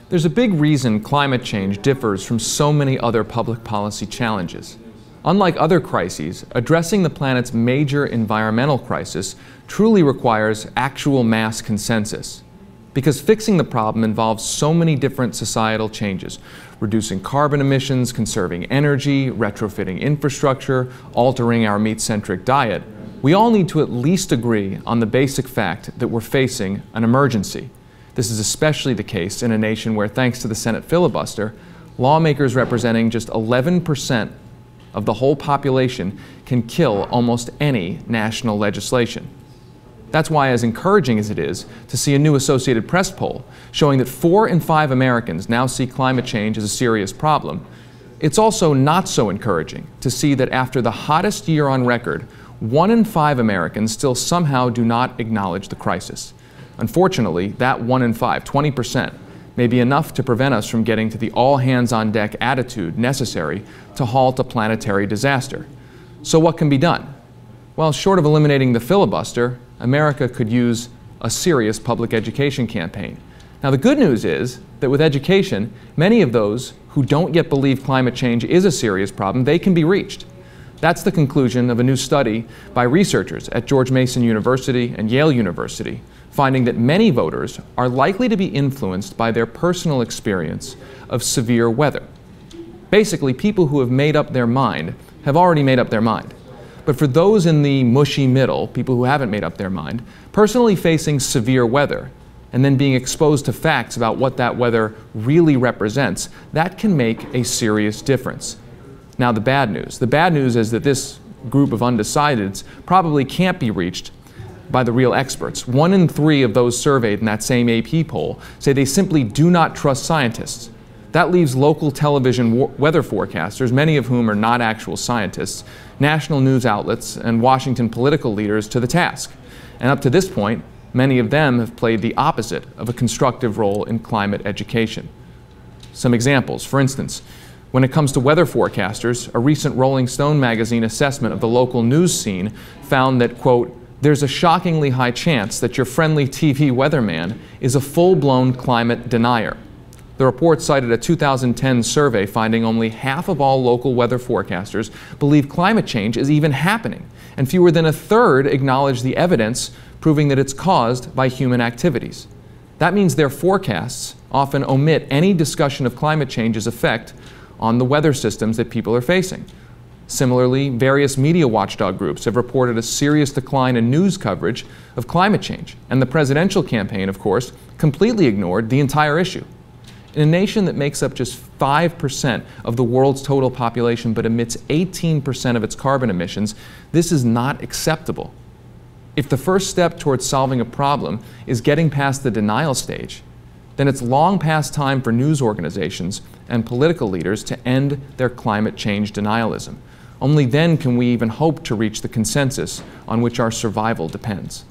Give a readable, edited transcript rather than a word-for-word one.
There's a big reason climate change differs from so many other public policy challenges. Unlike other crises, addressing the planet's major environmental crisis truly requires actual mass consensus. Because fixing the problem involves so many different societal changes: reducing carbon emissions, conserving energy, retrofitting infrastructure, altering our meat-centric diet. We all need to at least agree on the basic fact that we're facing an emergency. This is especially the case in a nation where, thanks to the Senate filibuster, lawmakers representing just 11% of the whole population can kill almost any national legislation. That's why, as encouraging as it is to see a new Associated Press poll showing that 4 in 5 Americans now see climate change as a serious problem, it's also not so encouraging to see that after the hottest year on record, 1 in 5 Americans still somehow do not acknowledge the crisis. Unfortunately, that 1 in 5, 20%, may be enough to prevent us from getting to the all-hands-on-deck attitude necessary to halt a planetary disaster. So what can be done? Well, short of eliminating the filibuster, America could use a serious public education campaign. Now, the good news is that with education, many of those who don't yet believe climate change is a serious problem, they can be reached. That's the conclusion of a new study by researchers at George Mason University and Yale University, finding that many voters are likely to be influenced by their personal experience of severe weather. Basically, people who have made up their mind have already made up their mind. But for those in the mushy middle, people who haven't made up their mind, personally facing severe weather and then being exposed to facts about what that weather really represents, that can make a serious difference. Now, the bad news is that this group of undecideds probably can't be reached by the real experts. 1 in 3 of those surveyed in that same AP poll say they simply do not trust scientists. That leaves local television weather forecasters, many of whom are not actual scientists, national news outlets, and Washington political leaders to the task. And up to this point, many of them have played the opposite of a constructive role in climate education. Some examples: for instance, when it comes to weather forecasters, a recent Rolling Stone magazine assessment of the local news scene found that, quote, "There's a shockingly high chance that your friendly TV weatherman is a full-blown climate denier." The report cited a 2010 survey finding only half of all local weather forecasters believe climate change is even happening, and fewer than a third acknowledge the evidence proving that it's caused by human activities. That means their forecasts often omit any discussion of climate change's effect on the weather systems that people are facing. Similarly, various media watchdog groups have reported a serious decline in news coverage of climate change, and the presidential campaign, of course, completely ignored the entire issue. In a nation that makes up just 5% of the world's total population but emits 18% of its carbon emissions, this is not acceptable. If the first step towards solving a problem is getting past the denial stage, then it's long past time for news organizations and political leaders to end their climate change denialism. Only then can we even hope to reach the consensus on which our survival depends.